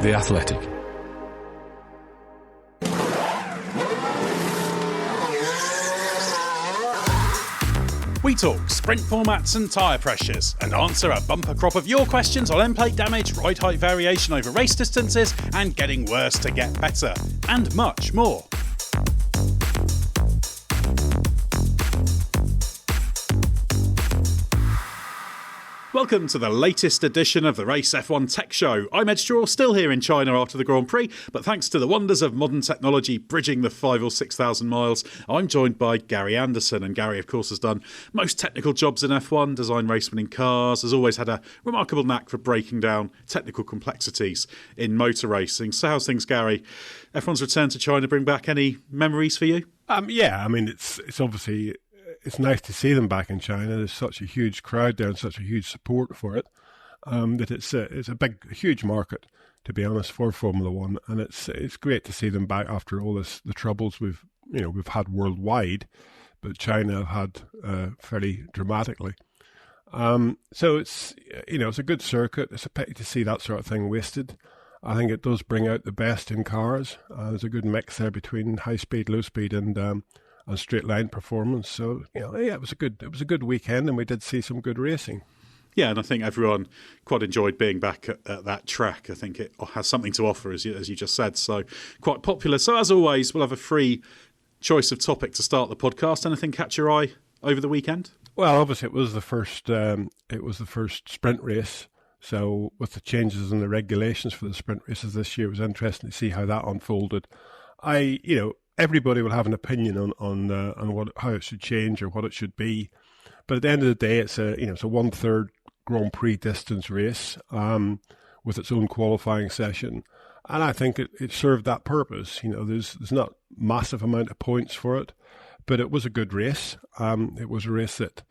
The Athletic. We talk sprint formats and tyre pressures and answer a bumper crop of your questions on endplate damage, ride height variation over race distances and getting worse to get better, and much more. Welcome to the latest edition of the Race F1 Tech Show. I'm Edd Straw, still here in China after the Grand Prix, but thanks to the wonders of modern technology bridging the 5,000 or 6,000 miles, I'm joined by Gary Anderson. And Gary, of course, has done most technical jobs in F1, designed race-winning cars, has always had a remarkable knack for breaking down technical complexities in motor racing. So how's things, Gary? F1's return to China bring back any memories for you? Yeah, I mean, it's obviously... It's nice to see them back in China. There's such a huge crowd there and such a huge support for it that it's a huge market, to be honest, for Formula One, and it's great to see them back after all the troubles we've had worldwide, but China have had fairly dramatically. So it's a good circuit. It's a pity to see that sort of thing wasted. I think it does bring out the best in cars. There's a good mix there between high speed, low speed, and straight line performance. So it was a good weekend, and we did see some good racing. Yeah, and I think everyone quite enjoyed being back at that track. I think it has something to offer, as you just said. So quite popular. So as always, we'll have a free choice of topic to start the podcast. Anything catch your eye over the weekend? Well, obviously it was the first sprint race. So with the changes in the regulations for the sprint races this year, it was interesting to see how that unfolded. Everybody will have an opinion on how it should change or what it should be, but at the end of the day, it's a 1/3 Grand Prix distance race with its own qualifying session, and I think it served that purpose. There's not massive amount of points for it, but it was a good race. It was a race that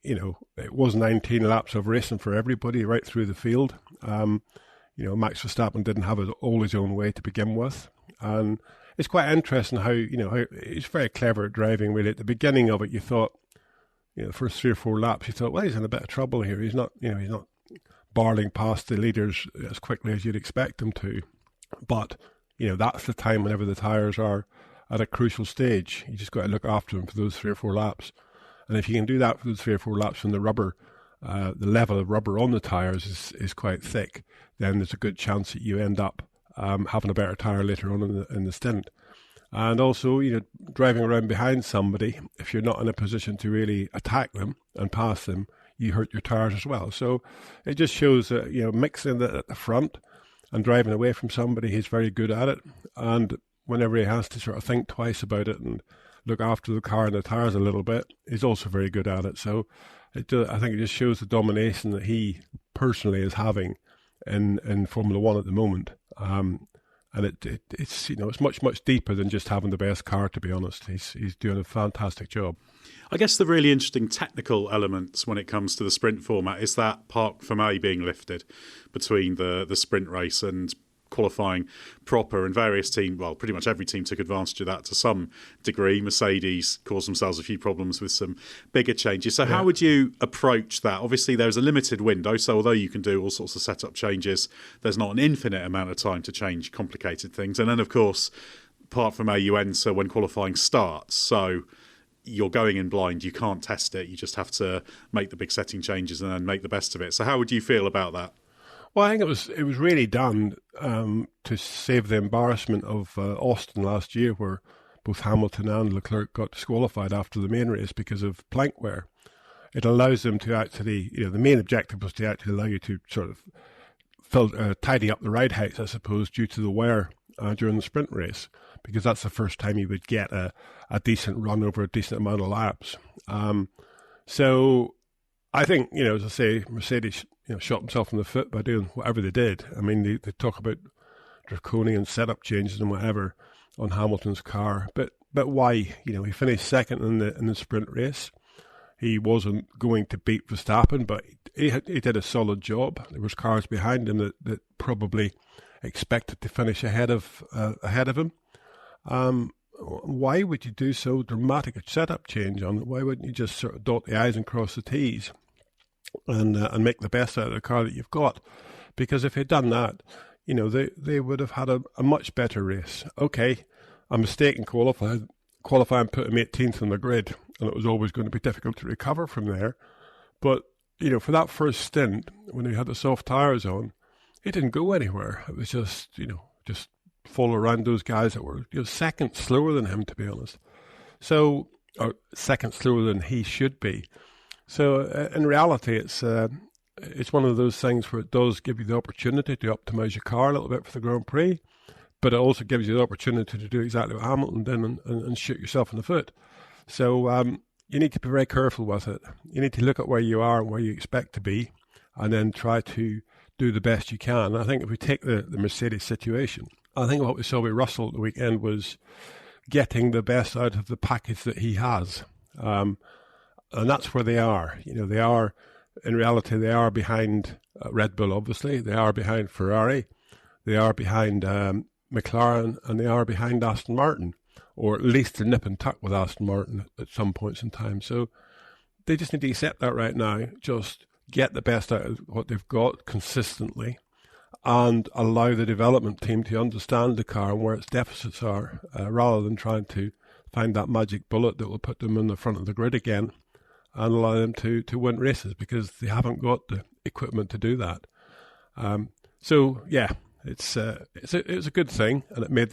it was 19 laps of racing for everybody right through the field. Max Verstappen didn't have it all his own way to begin with, and it's quite interesting how he's very clever at driving. Really, at the beginning of it, you thought, the first 3 or 4 laps, you thought, well, he's in a bit of trouble here. He's not barreling past the leaders as quickly as you'd expect him to. But that's the time whenever the tyres are at a crucial stage. You just got to look after them for those 3 or 4 laps. And if you can do that for those 3 or 4 laps when the level of rubber on the tyres is quite thick, then there's a good chance that you end up having a better tyre later on in the stint. And also, driving around behind somebody, if you're not in a position to really attack them and pass them, you hurt your tyres as well. So it just shows that, mixing it at the front and driving away from somebody, he's very good at it. And whenever he has to sort of think twice about it and look after the car and the tyres a little bit, he's also very good at it. So I think it just shows the domination that he personally is having in Formula One at the moment. And it's much deeper than just having the best car, to be honest. He's doing a fantastic job. I guess the really interesting technical elements when it comes to the sprint format is that parc ferme being lifted between the sprint race and qualifying proper, and various teams, well, pretty much every team took advantage of that to some degree. Mercedes caused themselves a few problems with some bigger changes. So how would you approach that? Obviously, there's a limited window, so although you can do all sorts of setup changes, there's not an infinite amount of time to change complicated things. And then, of course, parc ferme you enter when qualifying starts. So you're going in blind, you can't test it, you just have to make the big setting changes and then make the best of it. So how would you feel about that? Well, I think it was really done to save the embarrassment of Austin last year, where both Hamilton and Leclerc got disqualified after the main race because of plank wear. It allows them to actually, the main objective was to actually allow you to sort of tidy up the ride heights, I suppose, due to the wear during the sprint race, because that's the first time you would get a decent run over a decent amount of laps. So I think, as I say, Mercedes shot himself in the foot by doing whatever they did. I mean, they talk about draconian setup changes and whatever on Hamilton's car, but why? He finished second in the sprint race. He wasn't going to beat Verstappen, but he did a solid job. There was cars behind him that probably expected to finish ahead of him. Why would you do so dramatic a setup change on it? Why wouldn't you just sort of dot the I's and cross the T's and make the best out of the car that you've got? Because if you'd done that, they would have had a much better race. Okay, a mistake in qualifying put him 18th on the grid, and it was always going to be difficult to recover from there. But, for that first stint, when he had the soft tyres on, he didn't go anywhere. It was just follow around those guys that were seconds slower than him, to be honest. So, or seconds slower than he should be. So, in reality, it's one of those things where it does give you the opportunity to optimise your car a little bit for the Grand Prix, but it also gives you the opportunity to do exactly what Hamilton did and shoot yourself in the foot. So you need to be very careful with it. You need to look at where you are and where you expect to be, and then try to do the best you can. And I think if we take the Mercedes situation, I think what we saw with Russell at the weekend was getting the best out of the package that he has. And that's where they are. They are, in reality, they are behind Red Bull, obviously. They are behind Ferrari. They are behind McLaren, and they are behind Aston Martin, or at least they're nip and tuck with Aston Martin at some points in time. So they just need to accept that right now, just get the best out of what they've got consistently, and allow the development team to understand the car and where its deficits are, rather than trying to find that magic bullet that will put them in the front of the grid again and allow them to win races, because they haven't got the equipment to do that. So yeah, it was a good thing, and it made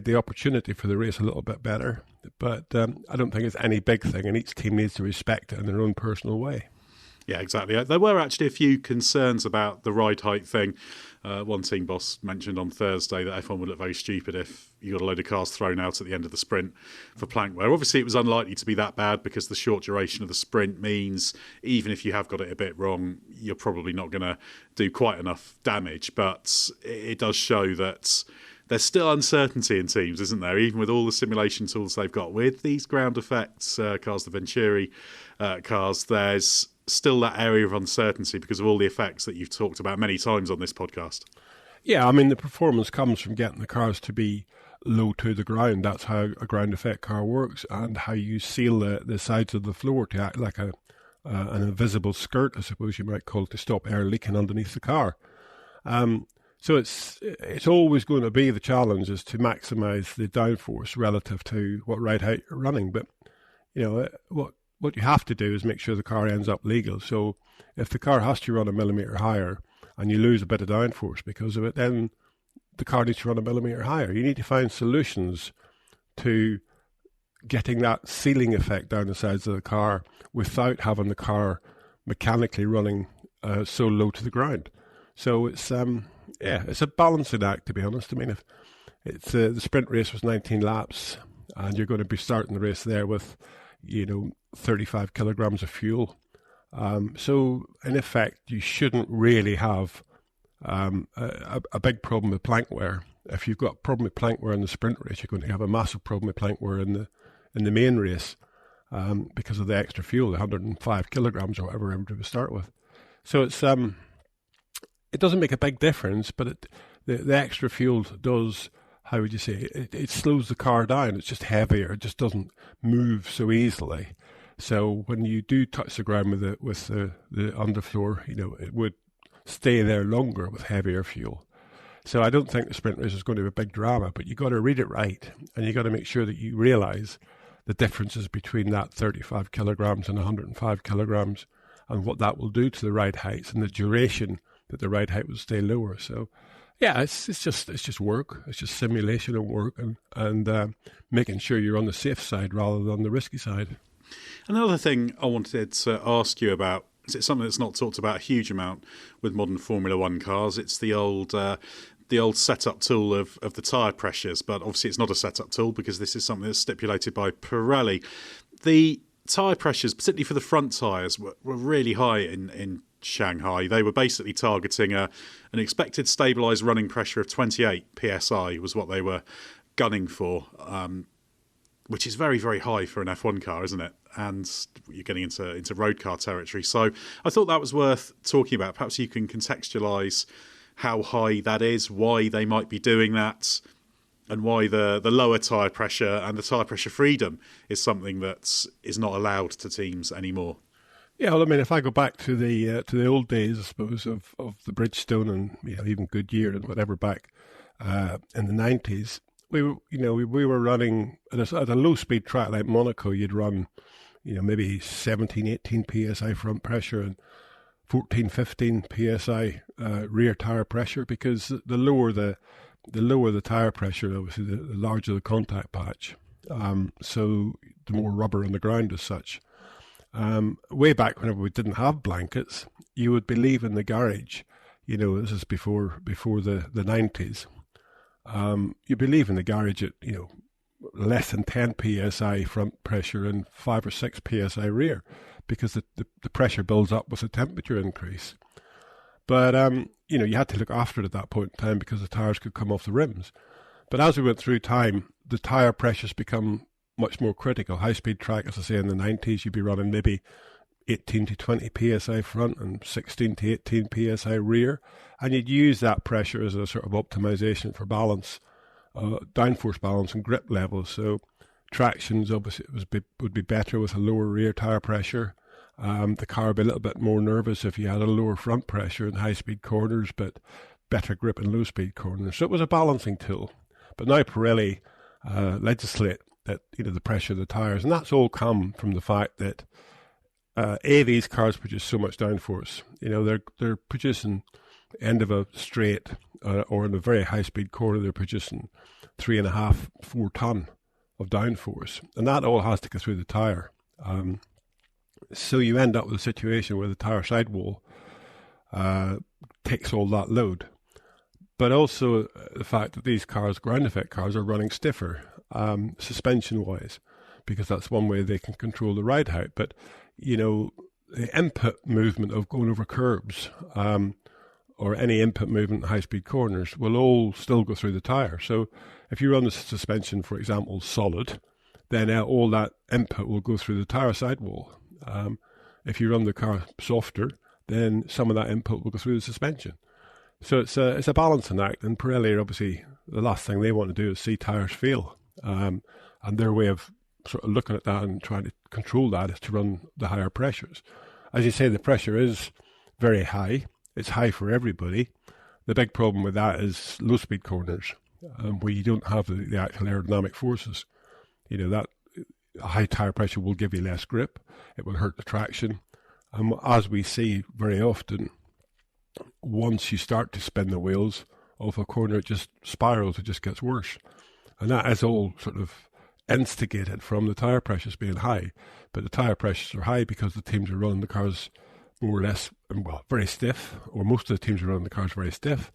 the opportunity for the race a little bit better. But I don't think it's any big thing, and each team needs to respect it in their own personal way. Yeah, exactly. There were actually a few concerns about the ride height thing. One team boss mentioned on Thursday that F1 would look very stupid if you got a load of cars thrown out at the end of the sprint for plank wear. Obviously, it was unlikely to be that bad because the short duration of the sprint means even if you have got it a bit wrong, you're probably not going to do quite enough damage. But it does show that there's still uncertainty in teams, isn't there? Even with all the simulation tools they've got with these ground effects cars, the Venturi cars, there's still that area of uncertainty because of all the effects that you've talked about many times on this podcast. Yeah, I mean, the performance comes from getting the cars to be low to the ground. That's how a ground effect car works, and how you seal the sides of the floor to act like an invisible skirt, I suppose you might call it, to stop air leaking underneath the car. So it's always going to be the challenge is to maximise the downforce relative to what ride height you're running. But what you have to do is make sure the car ends up legal. So if the car has to run a millimetre higher and you lose a bit of downforce because of it, then the car needs to run a millimetre higher. You need to find solutions to getting that sealing effect down the sides of the car without having the car mechanically running so low to the ground. So it's a balancing act, to be honest. I mean, if it's the sprint race was 19 laps, and you're going to be starting the race there with 35 kilograms of fuel. So in effect, you shouldn't really have a big problem with plank wear. If you've got a problem with plank wear in the sprint race, you're going to have a massive problem with plank wear in the main race because of the extra fuel, the 105 kilograms or whatever everybody would start with. So it doesn't make a big difference, but the extra fuel does. How would you say it slows the car down? It's just heavier. It just doesn't move so easily. So when you do touch the ground with the underfloor, it would stay there longer with heavier fuel. So I don't think the sprint race is going to be a big drama, but you got to read it right, and you got to make sure that you realise the differences between that 35 kilograms and 105 kilograms, and what that will do to the ride heights and the duration that the ride height will stay lower. So. Yeah, it's just work. It's just simulation and work, and making sure you're on the safe side rather than the risky side. Another thing I wanted to ask you about is it's something that's not talked about a huge amount with modern Formula One cars. It's the old setup tool of the tyre pressures, but obviously it's not a setup tool because this is something that's stipulated by Pirelli. The tyre pressures, particularly for the front tyres, were really high in Shanghai. They were basically targeting an expected stabilised running pressure of 28 psi was what they were gunning for, which is very, very high for an F1 car, isn't it? And you're getting into road car territory. So I thought that was worth talking about. Perhaps you can contextualise how high that is, why they might be doing that, and why the lower tyre pressure and the tyre pressure freedom is something that is not allowed to teams anymore. Yeah, well, I mean, if I go back to the old days, I suppose, of the Bridgestone and even Goodyear and whatever back in the 90s, we were running at a low speed track like Monaco. You'd run maybe 17, 18 psi front pressure and 14, 15 psi rear tire pressure, because the lower the tire pressure, obviously, the larger the contact patch. So the more rubber on the ground as such. Way back whenever we didn't have blankets, you would be leaving the garage. This is before the 90s. You'd be leaving the garage at less than 10 psi front pressure and 5 or 6 psi rear, because the pressure builds up with the temperature increase. But you had to look after it at that point in time, because the tires could come off the rims. But as we went through time, the tire pressures become much more critical. High-speed track, as I say, in the 90s, you'd be running maybe 18 to 20 psi front and 16 to 18 psi rear, and you'd use that pressure as a sort of optimization for balance, downforce balance and grip levels. So tractions obviously would be better with a lower rear tire pressure. The car would be a little bit more nervous if you had a lower front pressure in high-speed corners, but better grip in low-speed corners. So it was a balancing tool. But now Pirelli legislate that the pressure of the tires, and that's all come from the fact that these cars produce so much downforce. They're producing end of a straight or in a very high speed corner, they're producing 3.5, 4 ton of downforce, and that all has to go through the tire. So you end up with a situation where the tire sidewall takes all that load. But also the fact that these cars, ground effect cars, are running stiffer, suspension-wise, because that's one way they can control the ride height. But, the input movement of going over curbs or any input movement in high-speed corners will all still go through the tyre. So if you run the suspension, for example, solid, then all that input will go through the tyre sidewall. If you run the car softer, then some of that input will go through the suspension. So it's a balancing act, and Pirelli, obviously, the last thing they want to do is see tyres fail. And their way of sort of looking at that and trying to control that is to run the higher pressures. As you say, the pressure is very high. It's high for everybody. The big problem with that is low-speed corners, where you don't have the actual aerodynamic forces. That high tyre pressure will give you less grip. It will hurt the traction. As we see very often, once you start to spin the wheels off a corner, it just spirals, it just gets worse. And that is all sort of instigated from the tyre pressures being high. But the tyre pressures are high because the teams are running the cars more or less, very stiff, or most of the teams are running the cars very stiff.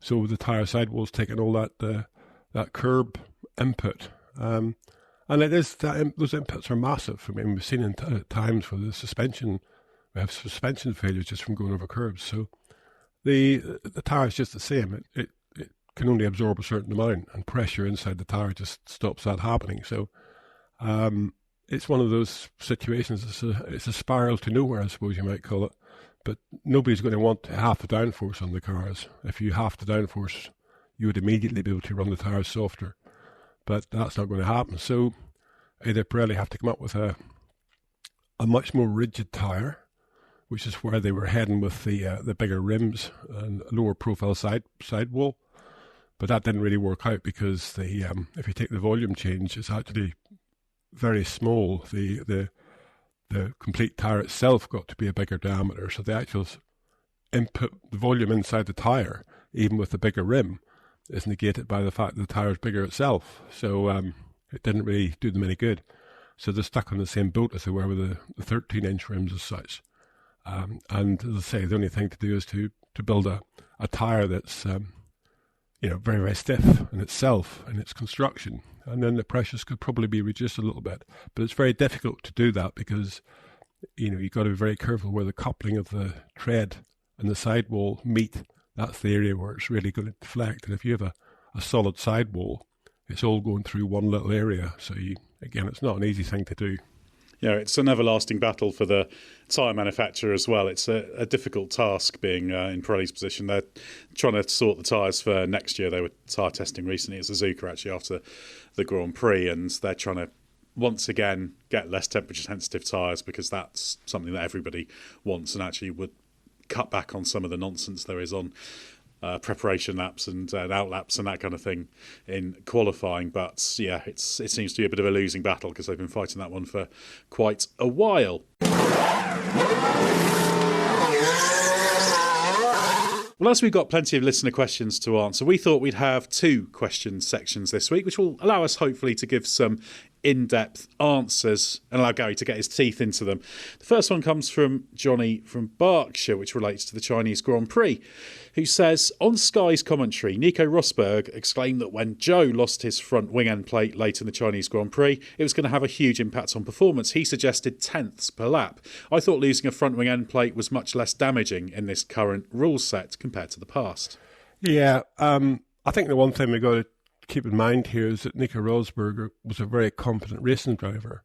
So the tyre sidewall's taking all that curb input. And it is those inputs are massive. I mean, we've seen in times for the suspension, we have suspension failures just from going over curbs. So the tyre is just the same. It can only absorb a certain amount, and pressure inside the tyre just stops that happening. So it's one of those situations. It's a spiral to nowhere, I suppose you might call it. But nobody's going to want half the downforce on the cars. If you half the downforce, you would immediately be able to run the tyres softer. But that's not going to happen. So either Pirelli have to come up with a much more rigid tyre, which is where they were heading with the bigger rims and lower profile sidewall. But that didn't really work out because if you take the volume change, it's actually very small. The complete tyre itself got to be a bigger diameter. So the actual input, the volume inside the tyre, even with the bigger rim, is negated by the fact that the tyre is bigger itself. So it didn't really do them any good. So they're stuck on the same boat as they were with the 13-inch rims as such. And as I say, the only thing to do is to build a tyre that's very, very stiff in itself, in its construction. And then the pressures could probably be reduced a little bit. But it's very difficult to do that because, you've got to be very careful where the coupling of the tread and the sidewall meet. That's the area where it's really going to deflect. And if you have a solid sidewall, it's all going through one little area. So, again, it's not an easy thing to do. Yeah, it's an everlasting battle for the tyre manufacturer as well. It's a difficult task being in Pirelli's position. They're trying to sort the tyres for next year. They were tyre testing recently at Suzuka, actually, after the Grand Prix, and they're trying to once again, get less temperature-sensitive tyres, because that's something that everybody wants, and actually would cut back on some of the nonsense there is on preparation laps and out laps and that kind of thing in qualifying. But yeah, it seems to be a bit of a losing battle, because they've been fighting that one for quite a while. Well, as we've got plenty of listener questions to answer, we thought we'd have 2 question sections this week, which will allow us hopefully to give some in-depth answers and allow Gary to get his teeth into them. The first one comes from Johnny from Berkshire, which relates to the Chinese Grand Prix, who says, on Sky's commentary, Nico Rosberg exclaimed that when Zhou lost his front wing end plate late in the Chinese Grand Prix, it was going to have a huge impact on performance. He suggested tenths per lap. I thought losing a front wing end plate was much less damaging in this current rule set compared to the past. Yeah, I think the one thing we've got to keep in mind here is that Nico Rosberg was a very competent racing driver,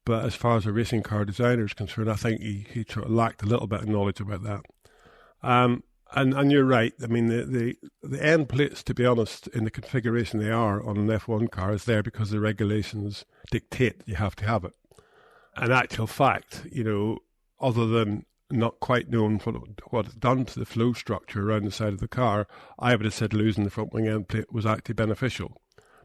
but as far as a racing car designer is concerned, I think he sort of lacked a little bit of knowledge about that. And you're right. I mean, the end plates, to be honest, in the configuration they are on an F1 car, is there because the regulations dictate you have to have it. In actual fact, other than not quite knowing what it's done to the flow structure around the side of the car, I would have said losing the front wing end plate was actually beneficial.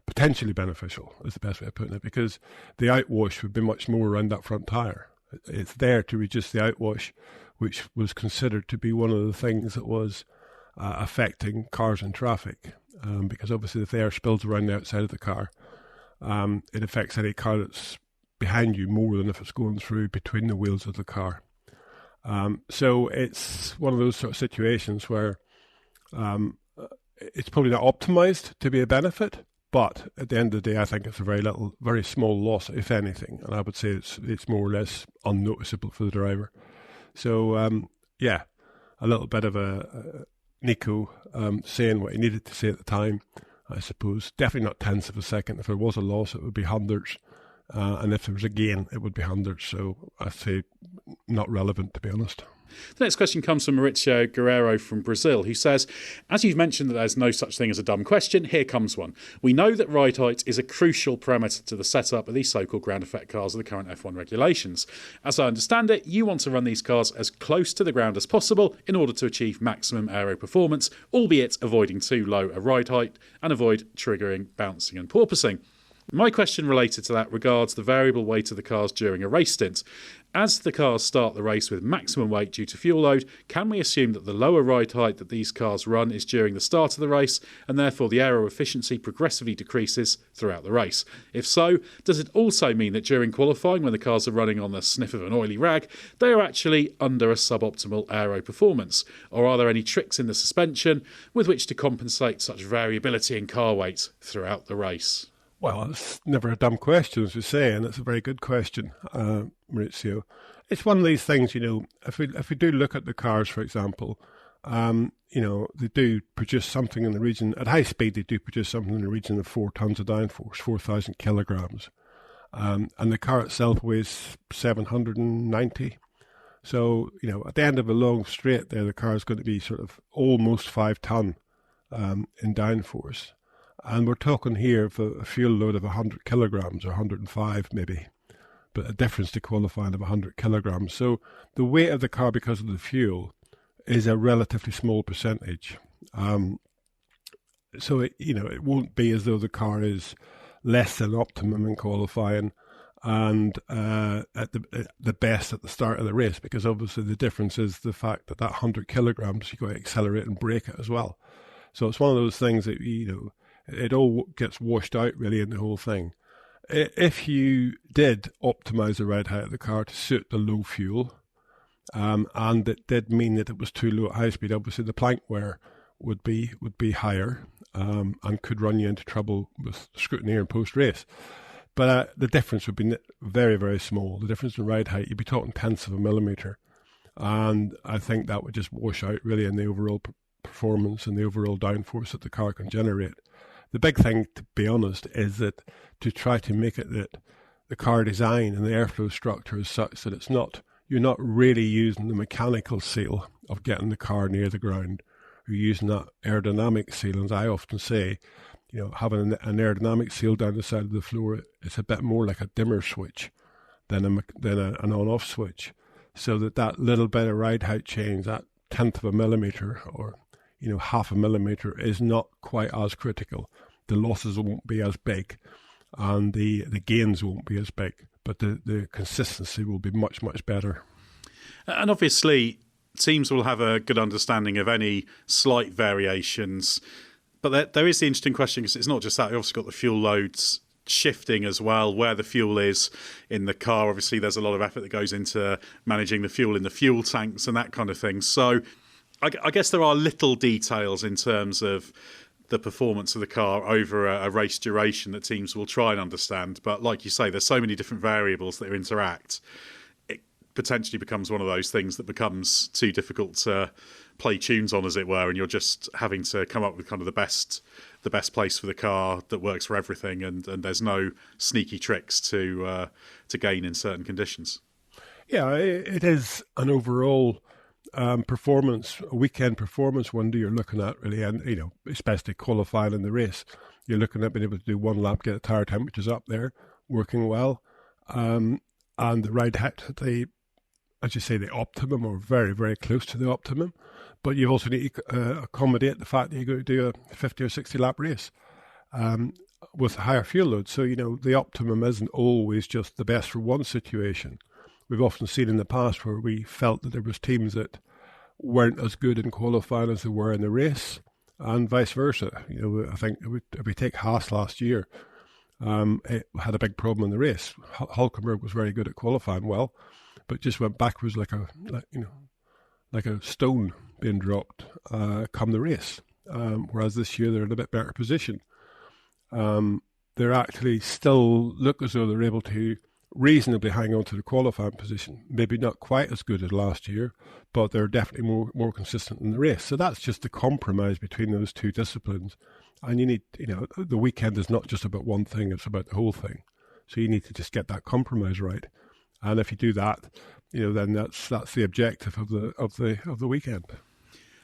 Potentially beneficial is the best way of putting it, because the outwash would be much more around that front tyre. It's there to reduce the outwash, which was considered to be one of the things that was affecting cars in traffic, because obviously if the air spills around the outside of the car, it affects any car that's behind you more than if it's going through between the wheels of the car. So it's one of those sort of situations where it's probably not optimized to be a benefit, but at the end of the day, I think it's a very small loss, if anything, and I would say it's more or less unnoticeable for the driver. So a little bit of a Nico saying what he needed to say at the time, I suppose. Definitely not tenths of a second. If there was a loss, it would be hundredths. And if there was a gain, it would be hundreds. So I'd say not relevant, to be honest. The next question comes from Mauricio Guerrero from Brazil, who says, as you've mentioned that there's no such thing as a dumb question, here comes one. We know that ride height is a crucial parameter to the setup of these so-called ground effect cars of the current F1 regulations. As I understand it, you want to run these cars as close to the ground as possible in order to achieve maximum aero performance, albeit avoiding too low a ride height and avoid triggering bouncing and porpoising. My question related to that regards the variable weight of the cars during a race stint. As the cars start the race with maximum weight due to fuel load, can we assume that the lower ride height that these cars run is during the start of the race, and therefore the aero efficiency progressively decreases throughout the race? If so, does it also mean that during qualifying, when the cars are running on the sniff of an oily rag, they are actually under a suboptimal aero performance? Or are there any tricks in the suspension with which to compensate such variability in car weight throughout the race? Well, it's never a dumb question, as you say, and it's a very good question, Maurizio. It's one of these things, if we do look at the cars, for example, they do produce something in the region, at high speed, they do produce something in the region of 4 tons of downforce, 4,000 kilograms. And the car itself weighs 790. So, at the end of a long straight there, the car is going to be sort of almost 5 ton in downforce. And we're talking here of a fuel load of 100 kilograms or 105 maybe, but a difference to qualifying of 100 kilograms. So the weight of the car because of the fuel is a relatively small percentage. So it won't be as though the car is less than optimum in qualifying and at the best at the start of the race, because obviously the difference is the fact that 100 kilograms you've got to accelerate and brake it as well. So it's one of those things that it all gets washed out really in the whole thing. If you did optimize the ride height of the car to suit the low fuel, and it did mean that it was too low at high speed, obviously the plank wear would be higher and could run you into trouble with scrutiny and post race. But the difference would be very, very small. The difference in ride height, you'd be talking tenths of a millimetre, and I think that would just wash out really in the overall performance and the overall downforce that the car can generate. The big thing, to be honest, is that to try to make it that the car design and the airflow structure is such that you're not really using the mechanical seal of getting the car near the ground. You're using that aerodynamic seal, as I often say, having an aerodynamic seal down the side of the floor, it's a bit more like a dimmer switch than an on-off switch. So that little bit of ride height change, that tenth of a millimetre or half a millimetre, is not quite as critical. The losses won't be as big, and the gains won't be as big, but the consistency will be much, much better. And obviously, teams will have a good understanding of any slight variations. But there is the interesting question, because it's not just that. You've also got the fuel loads shifting as well, where the fuel is in the car. Obviously, there's a lot of effort that goes into managing the fuel in the fuel tanks and that kind of thing. So I guess there are little details in terms of the performance of the car over a race duration that teams will try and understand. But like you say, there's so many different variables that interact. It potentially becomes one of those things that becomes too difficult to play tunes on, as it were, and you're just having to come up with kind of the best place for the car that works for everything, and there's no sneaky tricks to gain in certain conditions. Yeah, it is an overall performance, a weekend performance window you're looking at, really, and especially qualifying in the race, you're looking at being able to do one lap, get the tyre temperatures up there, working well, and the ride height, as you say, the optimum, or very, very close to the optimum. But you also need to accommodate the fact that you're going to do a 50 or 60 lap race with a higher fuel load. So, the optimum isn't always just the best for one situation. We've often seen in the past where we felt that there was teams that weren't as good in qualifying as they were in the race, and vice versa. I think if we take Haas last year, it had a big problem in the race. Hulkenberg was very good at qualifying well, but just went backwards like a stone being dropped come the race. Whereas this year they're in a bit better position. They're actually still look as though they're able to reasonably hang on to the qualifying position. Maybe not quite as good as last year, but they're definitely more consistent in the race. So that's just the compromise between those two disciplines. And you need, the weekend is not just about one thing; it's about the whole thing. So you need to just get that compromise right. And if you do that, then that's the objective of the weekend.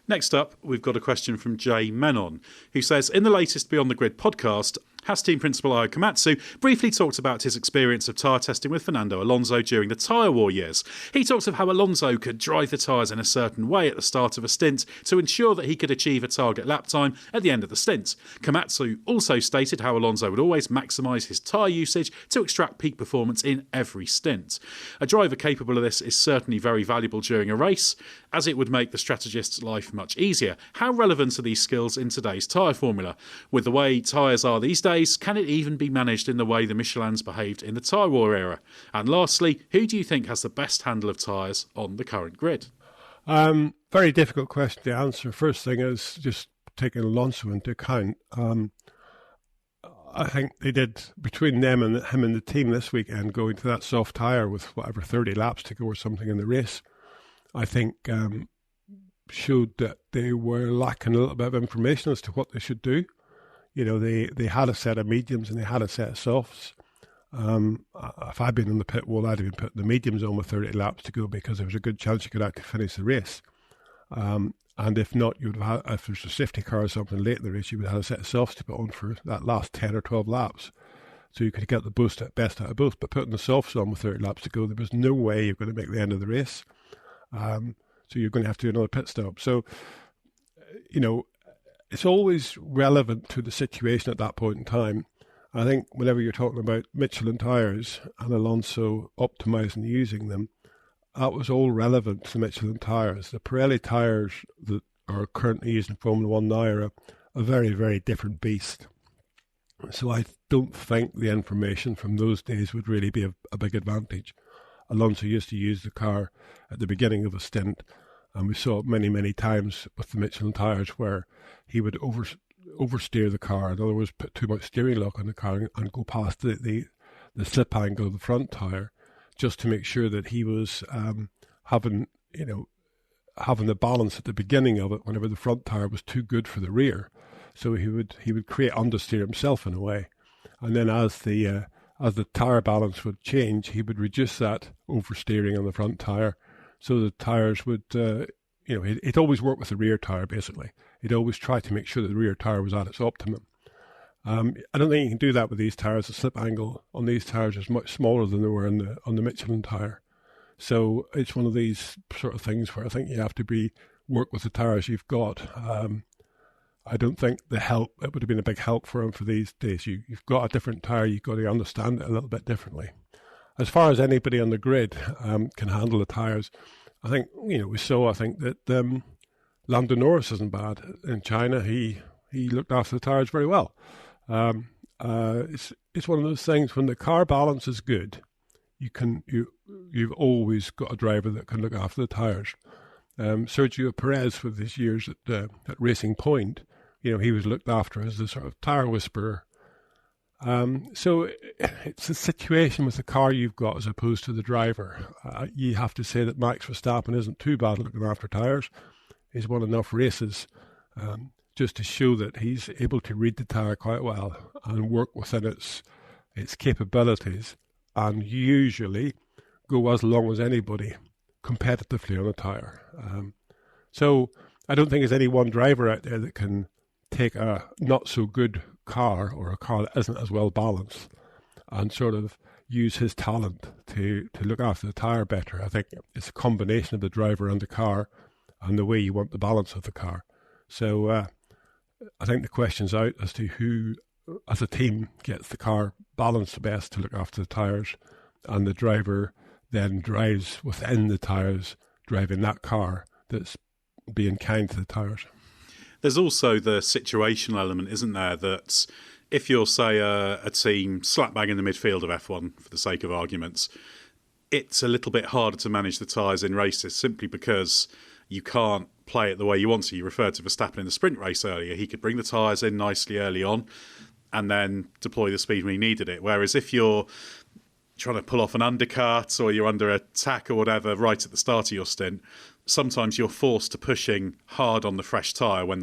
Next up, we've got a question from Jay Menon, who says, in the latest Beyond the Grid podcast, Haas team principal Ayao Komatsu briefly talked about his experience of tyre testing with Fernando Alonso during the tyre war years. He talked of how Alonso could drive the tyres in a certain way at the start of a stint to ensure that he could achieve a target lap time at the end of the stint. Komatsu also stated how Alonso would always maximise his tyre usage to extract peak performance in every stint. A driver capable of this is certainly very valuable during a race, as it would make the strategist's life much easier. How relevant are these skills in today's tyre formula? With the way tyres are these days, can it even be managed in the way the Michelins behaved in the tyre war era? And lastly, who do you think has the best handle of tyres on the current grid? Very difficult question to answer. First thing is just taking Alonso into account. I think they did, between them and him and the team this weekend, going to that soft tyre with 30 laps to go or something in the race, I think showed that they were lacking a little bit of information as to what they should do. They had a set of mediums and they had a set of softs. If I'd been in the pit wall, I'd have been putting the mediums on with 30 laps to go, because there was a good chance you could actually finish the race. And if not, you would have had, if there's a safety car or something late in the race, you would have had a set of softs to put on for that last 10 or 12 laps. So you could get the best out of both. But putting the softs on with 30 laps to go, there was no way you're going to make the end of the race. So you're going to have to do another pit stop. So, it's always relevant to the situation at that point in time. I think whenever you're talking about Michelin tyres and Alonso optimising and using them, that was all relevant to Michelin tyres. The Pirelli tyres that are currently used in Formula 1 now are a very, very different beast. So I don't think the information from those days would really be a big advantage. Alonso used to use the car at the beginning of a stint, and we saw it many, many times with the Michelin tyres where he would oversteer the car. In other words, put too much steering lock on the car and go past the slip angle of the front tyre, just to make sure that he was having the balance at the beginning of it whenever the front tyre was too good for the rear. So he would create understeer himself in a way, and then as the tyre balance would change, he would reduce that oversteering on the front tyre, so the tyres would, he'd always work with the rear tyre basically. He'd always try to make sure that the rear tyre was at its optimum. I don't think you can do that with these tyres. The slip angle on these tyres is much smaller than they were on the Michelin tyre. So it's one of these sort of things where I think you have to work with the tyres you've got. I don't think it would have been a big help for him for these days. You've got a different tyre, you've got to understand it a little bit differently. As far as anybody on the grid can handle the tyres, I think, we saw, that Lando Norris isn't bad. In China, he looked after the tyres very well. It's one of those things, when the car balance is good, you've always got a driver that can look after the tyres. Sergio Perez, with his years at Racing Point, he was looked after as the sort of tyre whisperer. So it's a situation with the car you've got as opposed to the driver. You have to say that Max Verstappen isn't too bad at looking after tyres. He's won enough races just to show that he's able to read the tyre quite well and work within its capabilities, and usually go as long as anybody competitively on a tyre. So I don't think there's any one driver out there that can take a not so good car, or a car that isn't as well balanced, and sort of use his talent to look after the tyre better. I think it's a combination of the driver and the car and the way you want the balance of the car. So I think the question's out as to who, as a team, gets the car balanced the best to look after the tyres, and the driver then drives within the tyres, driving that car that's being kind to the tyres. There's also the situational element, isn't there, that if you're, say, a team slap bang in the midfield of F1, for the sake of arguments, it's a little bit harder to manage the tyres in races, simply because you can't play it the way you want to. You referred to Verstappen in the sprint race earlier. He could bring the tyres in nicely early on and then deploy the speed when he needed it. Whereas if you're trying to pull off an undercut, or you're under attack or whatever right at the start of your stint, sometimes you're forced to pushing hard on the fresh tyre when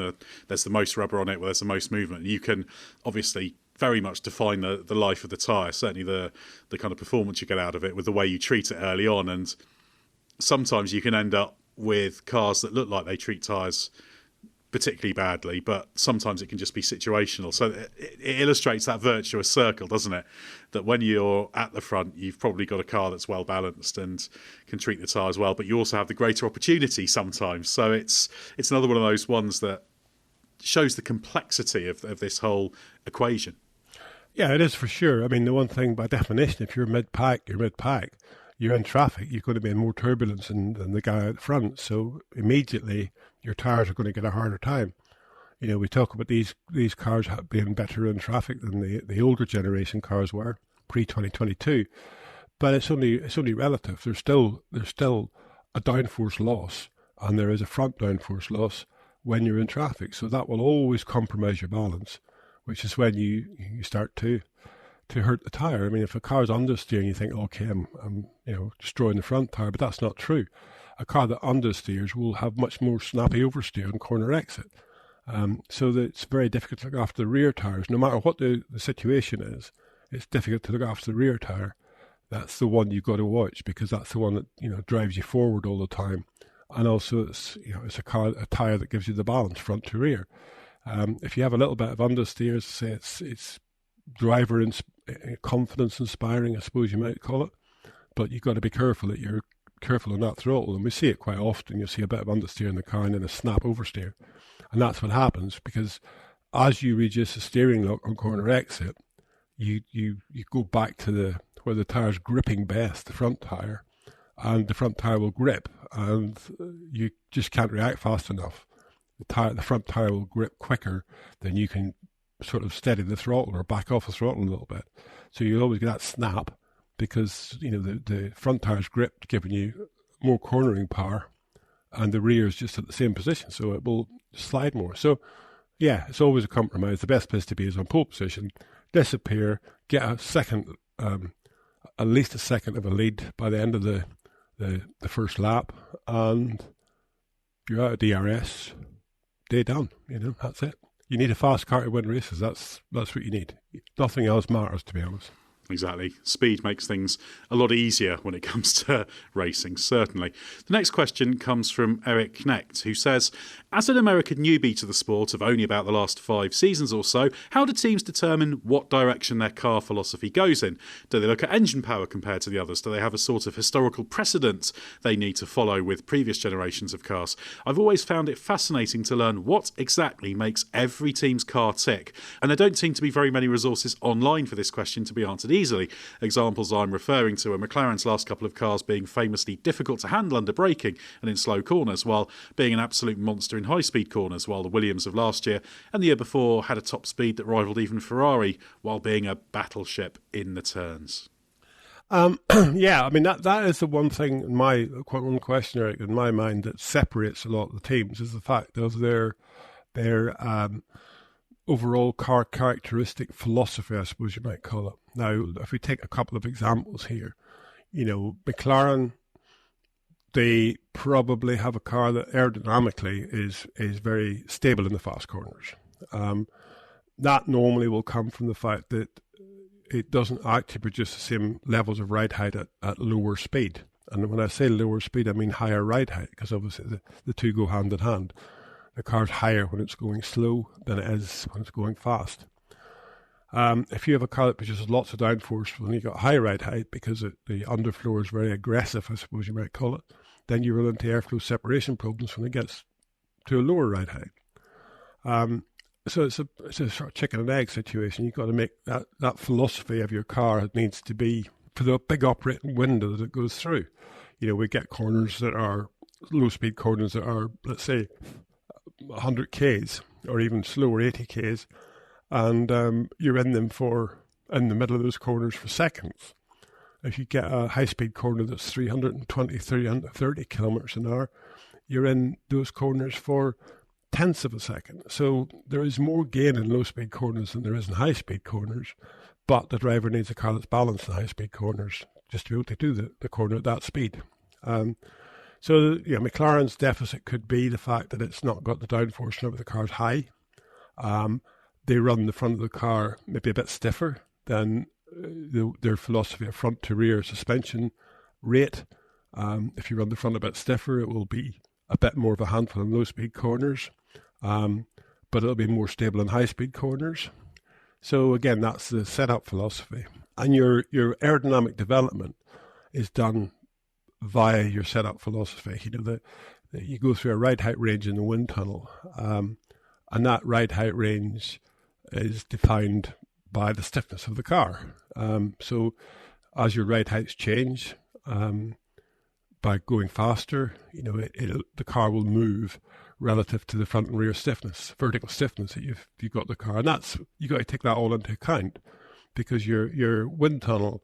there's the most rubber on it, where there's the most movement. You can obviously very much define the life of the tyre, certainly the kind of performance you get out of it with the way you treat it early on. And sometimes you can end up with cars that look like they treat tyres particularly badly, but sometimes it can just be situational. So it illustrates that virtuous circle, doesn't it? That when you're at the front, you've probably got a car that's well balanced and can treat the tyres well, but you also have the greater opportunity sometimes. So it's another one of those ones that shows the complexity of this whole equation. Yeah, it is for sure. I mean, the one thing by definition, if you're mid-pack, you're in traffic, you're going to be in more turbulence than the guy out front. So immediately your tyres are going to get a harder time. We talk about these cars being better in traffic than the older generation cars were pre-2022, but it's only relative. There's still a downforce loss, and there is a front downforce loss when you're in traffic. So that will always compromise your balance, which is when you start to hurt the tyre. I mean, if a car's understeering, you think, okay, I'm destroying the front tyre, but that's not true. A car that understeers will have much more snappy oversteer and corner exit. So that it's very difficult to look after the rear tyres. No matter what the situation is, it's difficult to look after the rear tyre. That's the one you've got to watch, because that's the one that drives you forward all the time. And also it's a tyre that gives you the balance front to rear. If you have a little bit of understeer, say it's driver confidence inspiring, I suppose you might call it, but you've got to be careful that you're careful on that throttle. And we see it quite often. You'll see a bit of understeer in the car and then a snap oversteer, and that's what happens, because as you reduce the steering lock on corner exit, you go back to where the tyre's gripping best, the front tyre, and the front tyre will grip, and you just can't react fast enough. The front tyre will grip quicker than you can sort of steady the throttle or back off the throttle a little bit. So you'll always get that snap, because the front tyre's gripped, giving you more cornering power, and the rear is just at the same position, so it will slide more. So yeah, it's always a compromise. The best place to be is on pole position, disappear, get a second, at least a second of a lead by the end of the first lap, and you're out of DRS, day done. That's it. You need a fast car to win races. That's what you need. Nothing else matters, to be honest. Exactly. Speed makes things a lot easier when it comes to racing, certainly. The next question comes from Eric Knecht, who says, as an American newbie to the sport of only about the last 5 seasons or so, how do teams determine what direction their car philosophy goes in? Do they look at engine power compared to the others? Do they have a sort of historical precedent they need to follow with previous generations of cars? I've always found it fascinating to learn what exactly makes every team's car tick, and there don't seem to be very many resources online for this question to be answered easily. Examples I'm referring to are McLaren's last couple of cars being famously difficult to handle under braking and in slow corners, while being an absolute monster in high-speed corners, while the Williams of last year and the year before had a top speed that rivaled even Ferrari, while being a battleship in the turns. Yeah, I mean, that is the one thing one question, Eric, in my mind that separates a lot of the teams is the fact of their overall car characteristic philosophy, I suppose you might call it. Now, if we take a couple of examples here, McLaren, they probably have a car that aerodynamically is very stable in the fast corners. That normally will come from the fact that it doesn't actually produce the same levels of ride height at lower speed. And when I say lower speed, I mean higher ride height, because obviously the two go hand in hand. The car's higher when it's going slow than it is when it's going fast. If you have a car that produces lots of downforce when you've got high ride height because the underfloor is very aggressive, I suppose you might call it, then you run into airflow separation problems when it gets to a lower ride height. So it's a sort of chicken and egg situation. You've got to make that philosophy of your car. It needs to be for the big operating window that it goes through. We get corners that are low-speed corners that are, let's say, 100 Ks or even slower 80 Ks, and you're in them in the middle of those corners for seconds. If you get a high-speed corner that's 320, 330 kilometers an hour, you're in those corners for tenths of a second. So there is more gain in low-speed corners than there is in high-speed corners, but the driver needs a car that's balanced in high-speed corners just to be able to do the corner at that speed. So McLaren's deficit could be the fact that it's not got the downforce whenever the car's high. They run the front of the car maybe a bit stiffer than their philosophy of front to rear suspension rate. If you run the front a bit stiffer, it will be a bit more of a handful in low-speed corners, but it'll be more stable in high-speed corners. So again, that's the setup philosophy. And your aerodynamic development is done via your setup philosophy. You go through a ride height range in the wind tunnel, and that ride height range is defined by the stiffness of the car. So as your ride heights change, by going faster, the car will move relative to the front and rear stiffness, vertical stiffness that you've got the car, and you got to take that all into account, because your wind tunnel,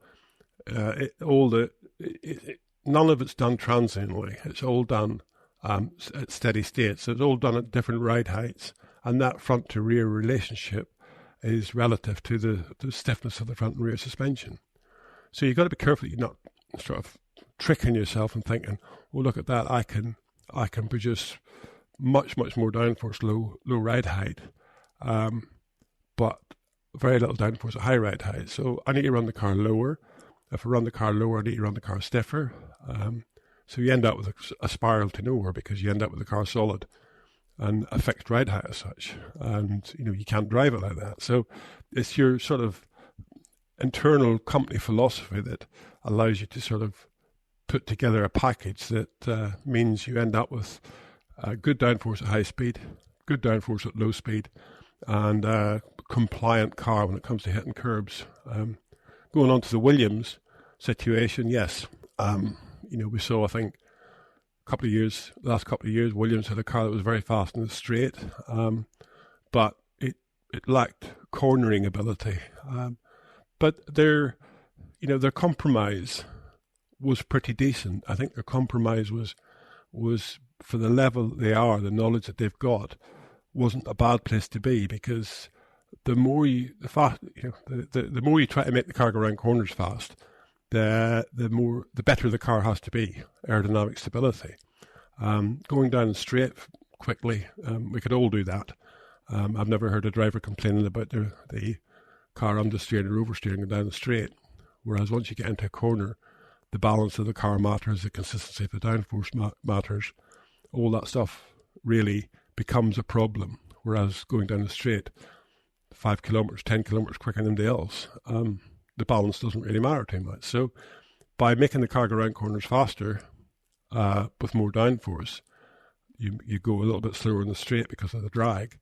none of it's done transiently. It's all done at steady state. So it's all done at different ride heights, and that front to rear relationship is relative to the stiffness of the front and rear suspension. So you've got to be careful that you're not sort of tricking yourself and thinking, "Oh, look at that! I can produce much more downforce, low ride height, but very little downforce at high ride height. So I need to run the car lower. If I run the car lower, I need to run the car stiffer. So you end up with a spiral to nowhere, because you end up with the car solid and a fixed ride height as such, and you can't drive it like that. So it's your sort of internal company philosophy that allows you to sort of put together a package that means you end up with good downforce at high speed, good downforce at low speed, and a compliant car when it comes to hitting curbs. Going on to the Williams situation, yes, we saw, I think, last couple of years, Williams had a car that was very fast in the straight, but it lacked cornering ability. But their compromise was pretty decent. I think their compromise was for the level they are, the knowledge that they've got, wasn't a bad place to be, because the more you try to make the car go around corners fast, the better the car has to be, aerodynamic stability. Going down straight quickly, we could all do that. I've never heard a driver complaining about the car understeering or oversteering down the straight. Whereas once you get into a corner, the balance of the car matters, the consistency of the downforce matters. All that stuff really becomes a problem. Whereas going down the straight, 5 kilometres, 10 kilometres quicker than anybody else, the balance doesn't really matter too much. So by making the car go around corners faster with more downforce, you go a little bit slower in the straight because of the drag,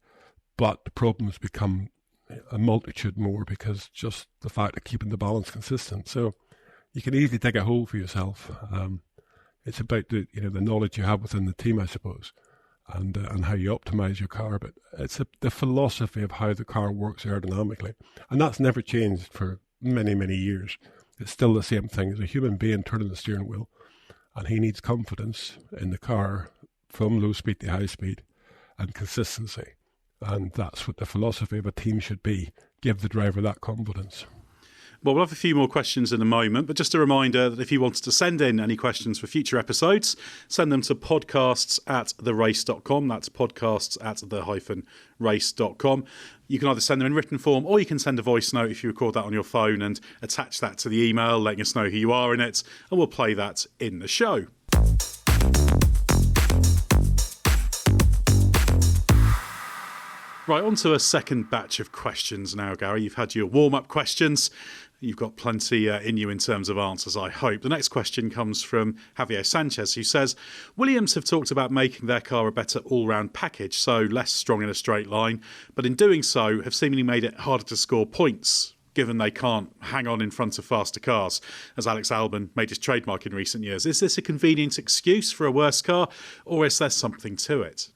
but the problems become a multitude more because just the fact of keeping the balance consistent. So you can easily dig a hole for yourself. It's about the knowledge you have within the team, I suppose, and how you optimize your car. But it's the philosophy of how the car works aerodynamically, and that's never changed for many, many years. It's still the same thing as a human being turning the steering wheel, and he needs confidence in the car from low speed to high speed and consistency. And that's what the philosophy of a team should be. Give the driver that confidence. Well, we'll have a few more questions in a moment, but just a reminder that if you wanted to send in any questions for future episodes, send them to podcasts@therace.com. That's podcasts@the-race.com. You can either send them in written form or you can send a voice note if you record that on your phone and attach that to the email, letting us know who you are in it, and we'll play that in the show. Right, on to a second batch of questions now, Gary. You've had your warm-up questions. You've got plenty in you in terms of answers, I hope. The next question comes from Javier Sanchez, who says, Williams have talked about making their car a better all-round package, so less strong in a straight line, but in doing so have seemingly made it harder to score points, given they can't hang on in front of faster cars, as Alex Albon made his trademark in recent years. Is this a convenient excuse for a worse car, or is there something to it?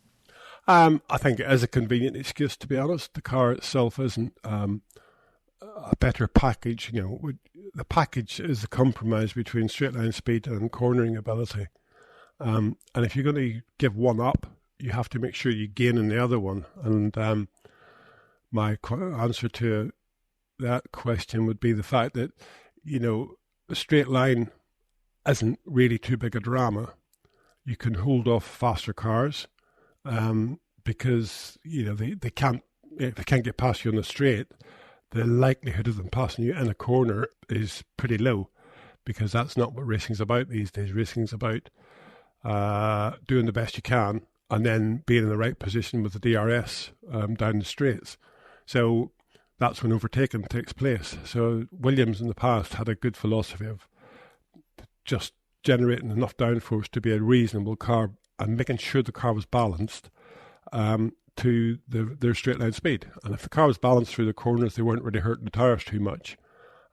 I think it is a convenient excuse, to be honest. The car itself isn't a better package. The package is the compromise between straight line speed and cornering ability. And if you're going to give one up, you have to make sure you gain in the other one. And my answer to that question would be the fact that, a straight line isn't really too big a drama. You can hold off faster cars. Because they can't get past you on the straight, the likelihood of them passing you in a corner is pretty low, because that's not what racing's about these days. Racing's about doing the best you can and then being in the right position with the DRS down the straights. So that's when overtaking takes place. So Williams in the past had a good philosophy of just generating enough downforce to be a reasonable car and making sure the car was balanced to their straight line speed. And if the car was balanced through the corners, they weren't really hurting the tyres too much.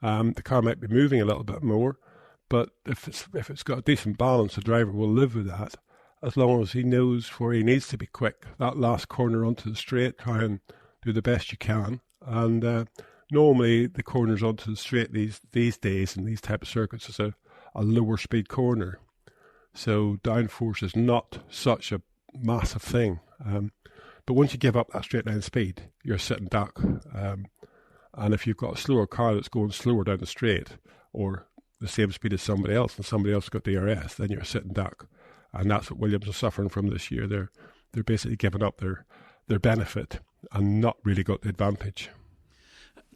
The car might be moving a little bit more, but if it's got a decent balance, the driver will live with that, as long as he knows where he needs to be quick. That last corner onto the straight, try and do the best you can. And normally the corners onto the straight these days in these type of circuits is a lower speed corner. So downforce is not such a massive thing. But once you give up that straight line speed, you're sitting duck. And if you've got a slower car that's going slower down the straight, or the same speed as somebody else, and somebody else has got DRS, then you're sitting duck. And that's what Williams are suffering from this year. They're basically giving up their benefit and not really got the advantage.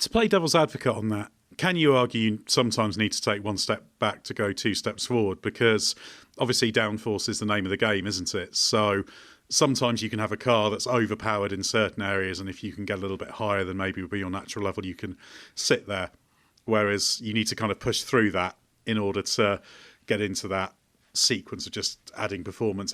To play devil's advocate on that, can you argue you sometimes need to take one step back to go 2 steps forward? Because obviously downforce is the name of the game, isn't it? So sometimes you can have a car that's overpowered in certain areas, and if you can get a little bit higher than maybe would be your natural level, you can sit there. Whereas you need to kind of push through that in order to get into that sequence of just adding performance.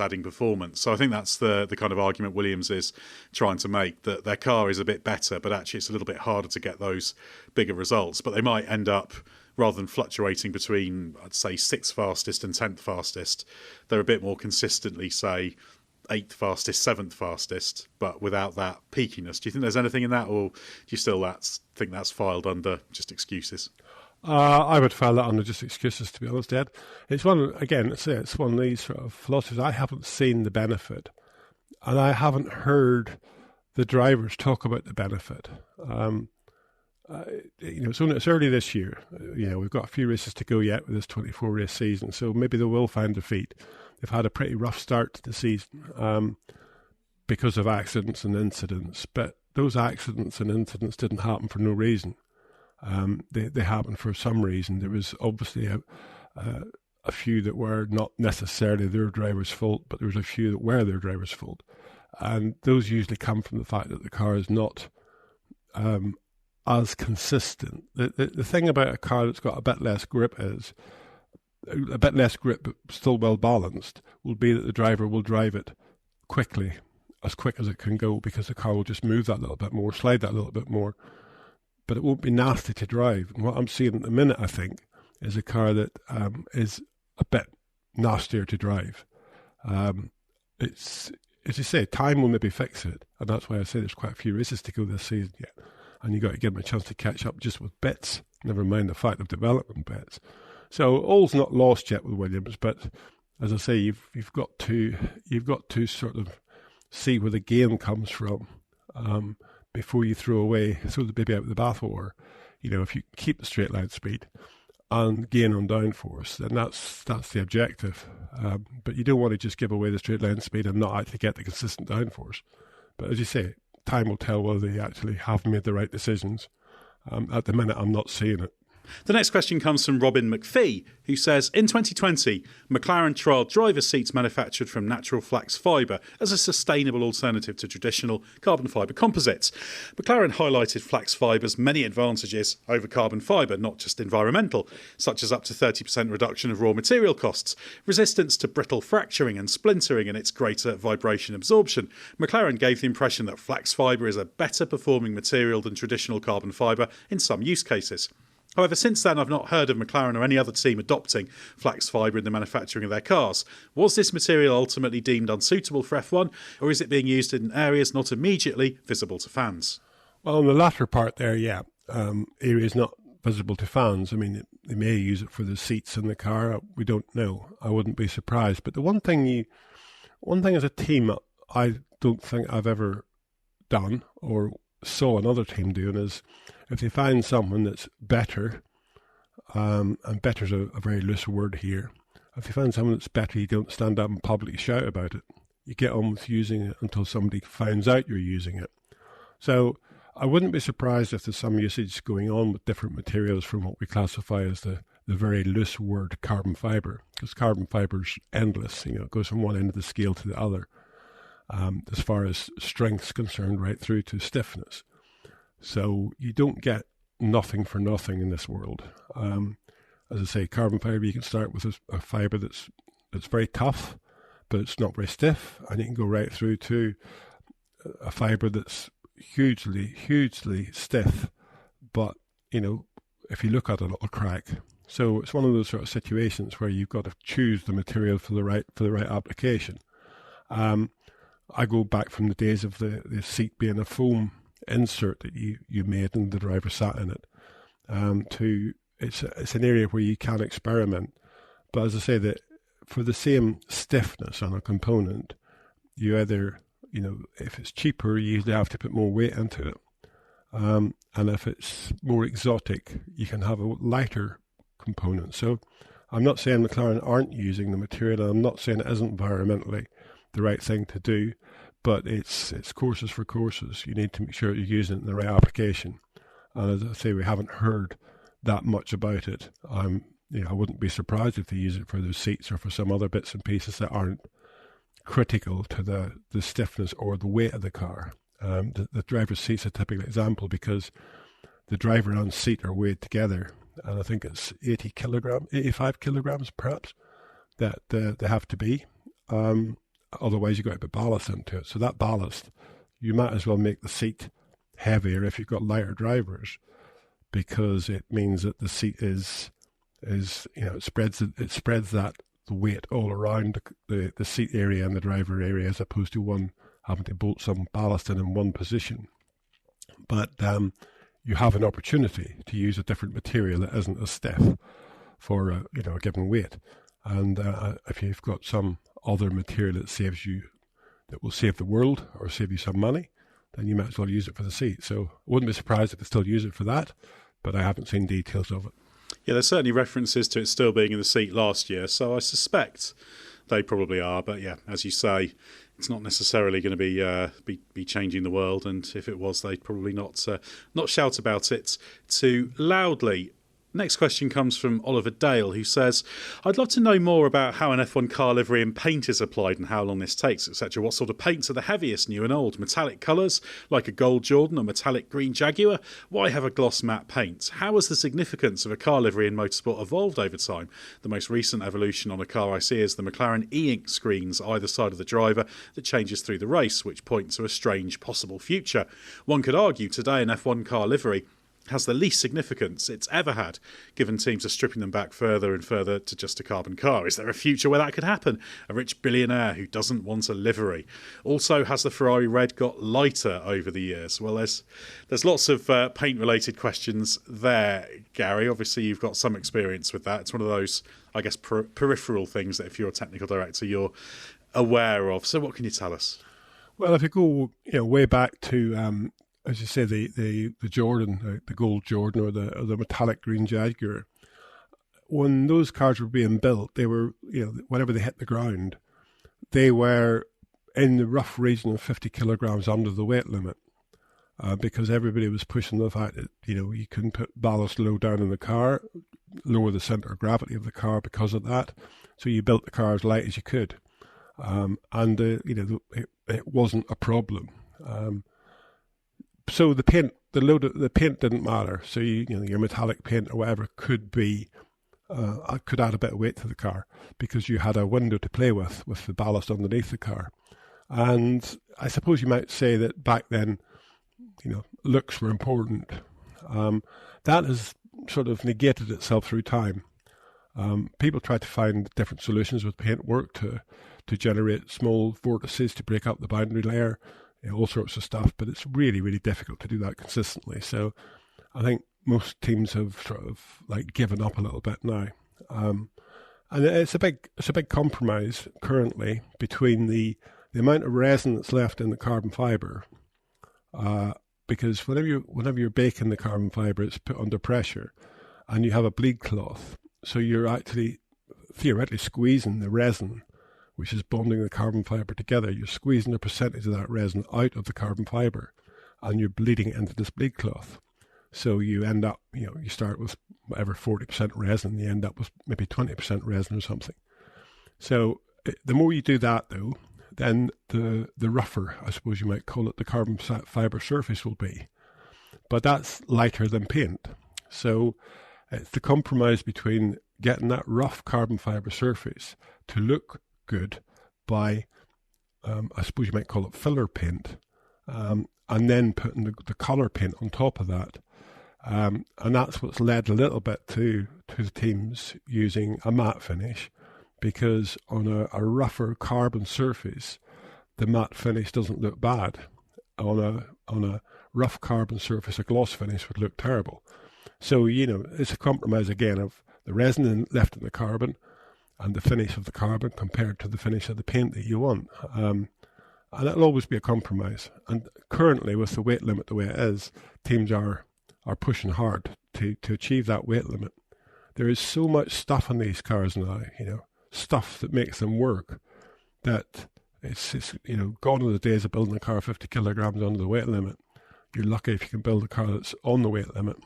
So I think that's the kind of argument Williams is trying to make, that their car is a bit better, but actually it's a little bit harder to get those bigger results. But they might end up, rather than fluctuating between, I'd say, 6th fastest and 10th fastest, they're a bit more consistently, say, 8th fastest, 7th fastest, but without that peakiness. Do you think there's anything in that, or do you still think that's filed under just excuses? I would file that under just excuses, to be honest, Ed. It's one, again, it's one of these sort of philosophies. I haven't seen the benefit, and I haven't heard the drivers talk about the benefit. It's early this year. We've got a few races to go yet with this 24 race season, so maybe they will find their feet. They've had a pretty rough start to the season because of accidents and incidents, but those accidents and incidents didn't happen for no reason. They happen for some reason. There was obviously a few that were not necessarily their driver's fault, but there was a few that were their driver's fault. And those usually come from the fact that the car is not as consistent. The thing about a car that's got a bit less grip is, a bit less grip but still well balanced, will be that the driver will drive it quickly, as quick as it can go, because the car will just move that little bit more, slide that little bit more, but it won't be nasty to drive. And what I'm seeing at the minute, I think, is a car that is a bit nastier to drive. It's, as you say, time will maybe fix it, and that's why I say there's quite a few races to go this season yet, and you've got to give them a chance to catch up just with bits, never mind the fact of development bits. So all's not lost yet with Williams, but as I say, you've got to sort of see where the gain comes from before you throw the baby out with the bathwater. You know, if you keep the straight line speed and gain on downforce, then that's the objective. But you don't want to just give away the straight line speed and not actually get the consistent downforce. But as you say, time will tell whether they actually have made the right decisions. At the minute, I'm not seeing it. The next question comes from Robin McPhee, who says, in 2020, McLaren trialled driver seats manufactured from natural flax fibre as a sustainable alternative to traditional carbon fibre composites. McLaren highlighted flax fibre's many advantages over carbon fibre, not just environmental, such as up to 30% reduction of raw material costs, resistance to brittle fracturing and splintering, and its greater vibration absorption. McLaren gave the impression that flax fibre is a better performing material than traditional carbon fibre in some use cases. However, since then, I've not heard of McLaren or any other team adopting flax fibre in the manufacturing of their cars. Was this material ultimately deemed unsuitable for F1, or is it being used in areas not immediately visible to fans? Well, on the latter part there, yeah, areas not visible to fans. I mean, they may use it for the seats in the car. We don't know. I wouldn't be surprised. But the one thing as a team, I don't think I've ever done or saw another team doing is, if they find someone that's better, and better's a very loose word here, if you find someone that's better, you don't stand up and publicly shout about it. You get on with using it until somebody finds out you're using it. So I wouldn't be surprised if there's some usage going on with different materials from what we classify as the very loose word carbon fibre, because carbon fibre's endless. You know, it goes from one end of the scale to the other, as far as strength's concerned, right through to stiffness. So you don't get nothing for nothing in this world. As I say, carbon fibre, you can start with a fibre that's very tough, but it's not very stiff, and you can go right through to a fibre that's hugely, hugely stiff, but, you know, if you look at it, it'll crack. So it's one of those sort of situations where you've got to choose the material for the right application. I go back from the days of the seat being a foam insert that you made and the driver sat in it, to it's an area where you can experiment. But as I say, that for the same stiffness on a component, you either, you know, if it's cheaper, you usually have to put more weight into it, and if it's more exotic, you can have a lighter component. So I'm not saying McLaren aren't using the material, and I'm not saying it isn't environmentally the right thing to do, but it's courses for courses. You need to make sure you're using it in the right application. And as I say, we haven't heard that much about it. I wouldn't be surprised if they use it for those seats or for some other bits and pieces that aren't critical to the stiffness or the weight of the car. The driver's seat's a typical example because the driver and seat are weighed together, and I think it's 85 kilograms perhaps that they have to be. Otherwise, you've got to put ballast into it. So that ballast, you might as well make the seat heavier if you've got lighter drivers, because it means that the seat is it spreads the weight all around the seat area and the driver area, as opposed to one having to bolt some ballast in one position. But you have an opportunity to use a different material that isn't as stiff for a given weight. And if you've got some other material that will save the world or save you some money, then you might as well use it for the seat. So I wouldn't be surprised if they still use it for that, but I haven't seen details of it. Yeah, there's certainly references to it still being in the seat last year, so I suspect they probably are. But yeah, as you say, it's not necessarily going to be changing the world, and if it was, they'd probably not shout about it too loudly. Next question comes from Oliver Dale, who says, I'd love to know more about how an F1 car livery and paint is applied and how long this takes, etc. What sort of paints are the heaviest, new and old? Metallic colours, like a gold Jordan or metallic green Jaguar? Why have a gloss matte paint? How has the significance of a car livery in motorsport evolved over time? The most recent evolution on a car I see is the McLaren e-ink screens either side of the driver that changes through the race, which point to a strange possible future. One could argue today an F1 car livery has the least significance it's ever had, given teams are stripping them back further and further to just a carbon car. Is there a future where that could happen? A rich billionaire who doesn't want a livery. Also, has the Ferrari red got lighter over the years? Well, there's lots of paint-related questions there, Gary. Obviously, you've got some experience with that. It's one of those, I guess, peripheral things that if you're a technical director, you're aware of. So what can you tell us? Well, if you go way back to as you say, the Jordan, the gold Jordan, or the metallic green Jaguar, when those cars were being built, they were, whenever they hit the ground, they were in the rough region of 50 kilograms under the weight limit, because everybody was pushing the fact that, you couldn't put ballast low down in the car, lower the centre of gravity of the car because of that. So you built the car as light as you could. It wasn't a problem. So the paint, the paint didn't matter. So your metallic paint or whatever could add a bit of weight to the car because you had a window to play with the ballast underneath the car. And I suppose you might say that back then, looks were important. That has sort of negated itself through time. People try to find different solutions with paintwork to generate small vortices to break up the boundary layer. All sorts of stuff, but it's really, really difficult to do that consistently. So I think most teams have sort of given up a little bit now. And it's a big compromise currently between the amount of resin that's left in the carbon fibre, because whenever you're baking the carbon fibre, it's put under pressure and you have a bleed cloth. So you're actually theoretically squeezing the resin, which is bonding the carbon fibre together. You're squeezing a percentage of that resin out of the carbon fibre and you're bleeding it into this bleed cloth. So you end up, you start with whatever 40% resin, you end up with maybe 20% resin or something. So the more you do that, though, then the rougher, I suppose you might call it, the carbon fibre surface will be. But that's lighter than paint. So it's the compromise between getting that rough carbon fibre surface to look good by, I suppose you might call it filler paint, and then putting the colour paint on top of that. And that's what's led a little bit to the teams using a matte finish, because on a rougher carbon surface, the matte finish doesn't look bad. On a rough carbon surface, a gloss finish would look terrible. So, it's a compromise again of the resin left in the carbon and the finish of the carbon compared to the finish of the paint that you want. And it'll always be a compromise. And currently, with the weight limit the way it is, teams are pushing hard to achieve that weight limit. There is so much stuff on these cars now, stuff that makes them work, that it's gone are the days of building a car 50 kilograms under the weight limit. You're lucky if you can build a car that's on the weight limit.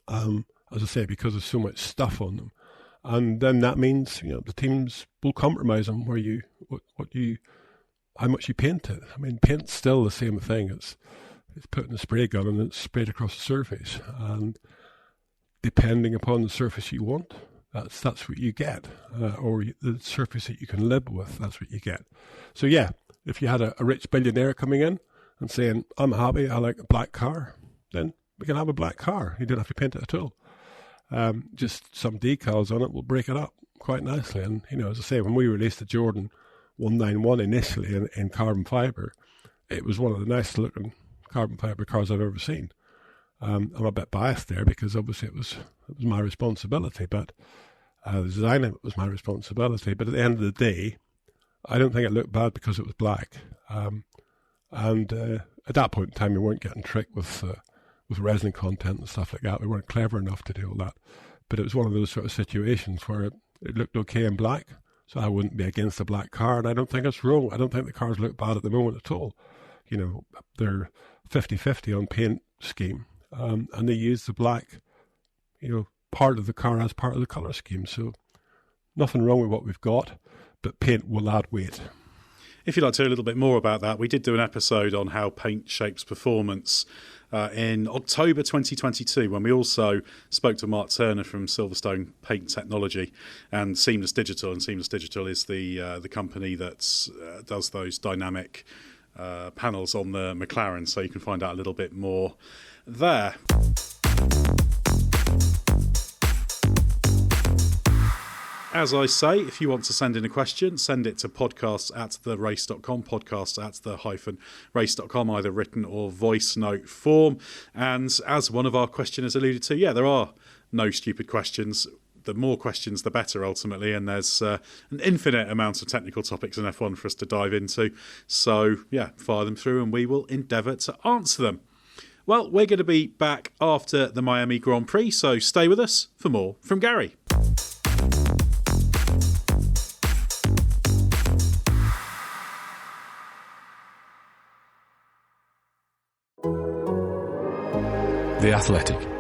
As I say, because there's so much stuff on them. And then that means, the teams will compromise on how much you paint it. I mean, paint's still the same thing. It's put in a spray gun and it's sprayed across the surface. And depending upon the surface you want, that's what you get. Or the surface that you can live with, that's what you get. So yeah, if you had a rich billionaire coming in and saying, I'm happy, I like a black car, then we can have a black car. You don't have to paint it at all. Just some decals on it will break it up quite nicely. And, as I say, when we released the Jordan 191 initially in carbon fibre, it was one of the nicest looking carbon fibre cars I've ever seen. I'm a bit biased there because obviously it was my responsibility, but the design of it was my responsibility. But at the end of the day, I don't think it looked bad because it was black. And at that point in time, we weren't getting tricked with resin content and stuff like that. We weren't clever enough to do all that. But it was one of those sort of situations where it looked okay in black, So I wouldn't be against a black car, and I don't think it's wrong. I don't think the cars look bad at the moment at all. You know, they're 50-50 on paint scheme, and they use the black, you know, part of the car as part of the colour scheme. So nothing wrong with what we've got, but paint will add weight. If you'd like to hear a little bit more about that, we did do an episode on how paint shapes performance in October 2022, when we also spoke to Mark Turner from Silverstone Paint Technology and Seamless Digital. And Seamless Digital is the company that does those dynamic panels on the McLaren. So you can find out a little bit more there. As I say, if you want to send in a question, send it to podcasts@therace.com, podcasts@the-race.com, either written or voice note form. And as one of our questioners alluded to, yeah, there are no stupid questions. The more questions, the better, ultimately. And there's an infinite amount of technical topics in F1 for us to dive into. So, yeah, fire them through and we will endeavour to answer them. Well, we're going to be back after the Miami Grand Prix, so stay with us for more from Gary. The Athletic.